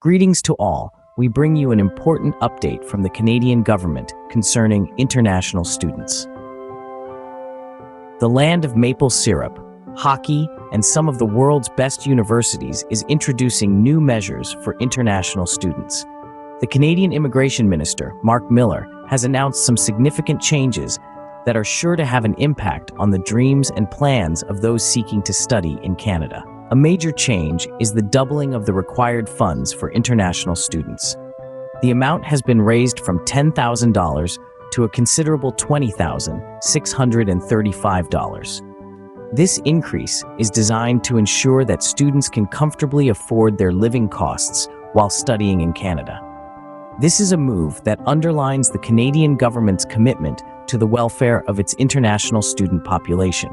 Greetings to all. We bring you an important update from the Canadian government concerning international students. The land of maple syrup, hockey, and some of the world's best universities is introducing new measures for international students. The Canadian Immigration Minister, Marc Miller, has announced some significant changes that are sure to have an impact on the dreams and plans of those seeking to study in Canada. A major change is the doubling of the required funds for international students. The amount has been raised from $10,000 to a considerable $20,635. This increase is designed to ensure that students can comfortably afford their living costs while studying in Canada. This is a move that underlines the Canadian government's commitment to the welfare of its international student population.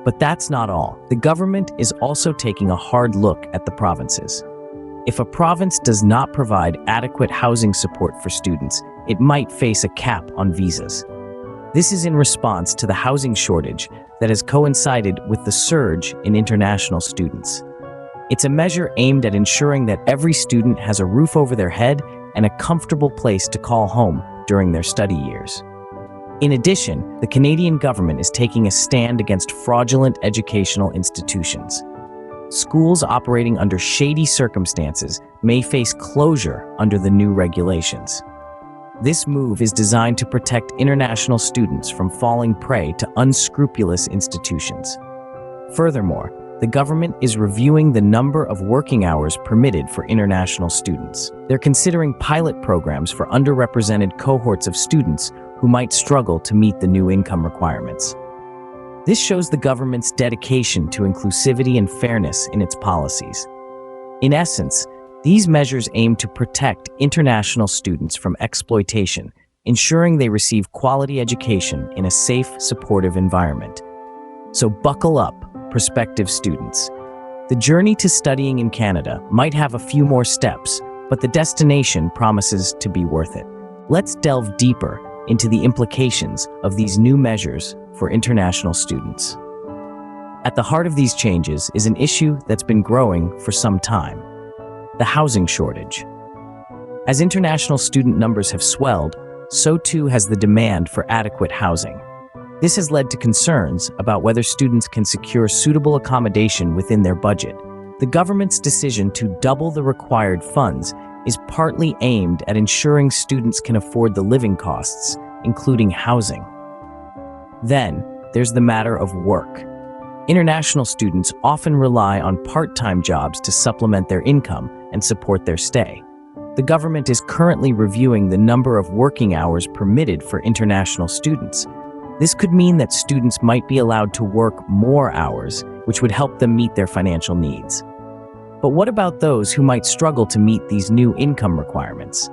But that's not all. The government is also taking a hard look at the provinces. If a province does not provide adequate housing support for students, it might face a cap on visas. This is in response to the housing shortage that has coincided with the surge in international students. It's a measure aimed at ensuring that every student has a roof over their head and a comfortable place to call home during their study years. In addition, the Canadian government is taking a stand against fraudulent educational institutions. Schools operating under shady circumstances may face closure under the new regulations. This move is designed to protect international students from falling prey to unscrupulous institutions. Furthermore, the government is reviewing the number of working hours permitted for international students. They're considering pilot programs for underrepresented cohorts of students who might struggle to meet the new income requirements. This shows the government's dedication to inclusivity and fairness in its policies. In essence, these measures aim to protect international students from exploitation, ensuring they receive quality education in a safe, supportive environment. So buckle up, prospective students. The journey to studying in Canada might have a few more steps, but the destination promises to be worth it. Let's delve deeper into the implications of these new measures for international students. At the heart of these changes is an issue that's been growing for some time: the housing shortage. As international student numbers have swelled, so too has the demand for adequate housing. This has led to concerns about whether students can secure suitable accommodation within their budget. The government's decision to double the required funds is partly aimed at ensuring students can afford the living costs, including housing. Then, there's the matter of work. International students often rely on part-time jobs to supplement their income and support their stay. The government is currently reviewing the number of working hours permitted for international students. This could mean that students might be allowed to work more hours, which would help them meet their financial needs. But what about those who might struggle to meet these new income requirements?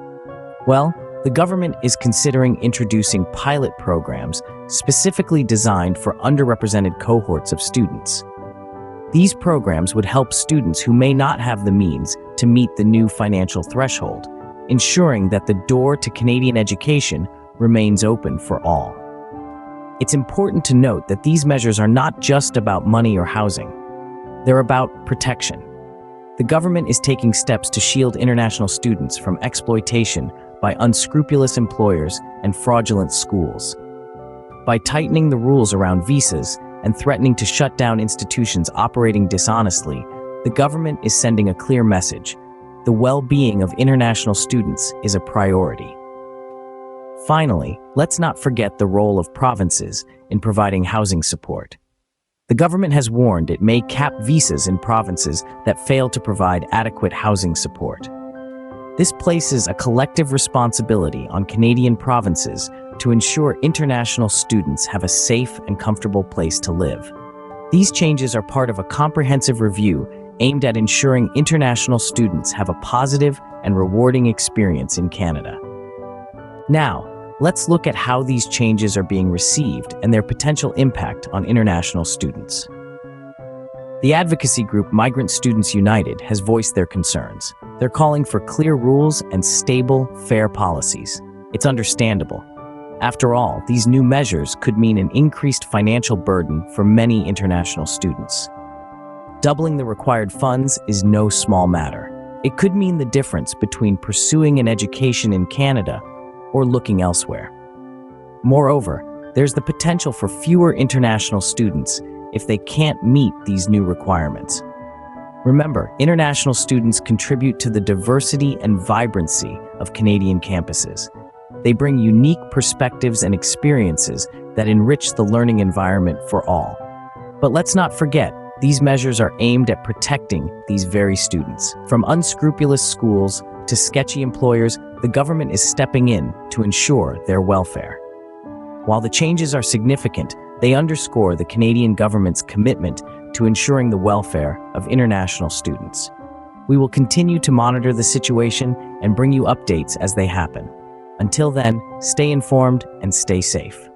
Well, the government is considering introducing pilot programs specifically designed for underrepresented cohorts of students. These programs would help students who may not have the means to meet the new financial threshold, ensuring that the door to Canadian education remains open for all. It's important to note that these measures are not just about money or housing. They're about protection. The government is taking steps to shield international students from exploitation by unscrupulous employers and fraudulent schools. By tightening the rules around visas and threatening to shut down institutions operating dishonestly, the government is sending a clear message: the well-being of international students is a priority. Finally, let's not forget the role of provinces in providing housing support. The government has warned it may cap visas in provinces that fail to provide adequate housing support. This places a collective responsibility on Canadian provinces to ensure international students have a safe and comfortable place to live. These changes are part of a comprehensive review aimed at ensuring international students have a positive and rewarding experience in Canada. Now, let's look at how these changes are being received and their potential impact on international students. The advocacy group Migrant Students United has voiced their concerns. They're calling for clear rules and stable, fair policies. It's understandable. After all, these new measures could mean an increased financial burden for many international students. Doubling the required funds is no small matter. It could mean the difference between pursuing an education in Canada or looking elsewhere. Moreover, there's the potential for fewer international students if they can't meet these new requirements. Remember, international students contribute to the diversity and vibrancy of Canadian campuses. They bring unique perspectives and experiences that enrich the learning environment for all. But let's not forget, these measures are aimed at protecting these very students. From unscrupulous schools to sketchy employers, the government is stepping in to ensure their welfare. While the changes are significant, they underscore the Canadian government's commitment to ensuring the welfare of international students. We will continue to monitor the situation and bring you updates as they happen. Until then, stay informed and stay safe.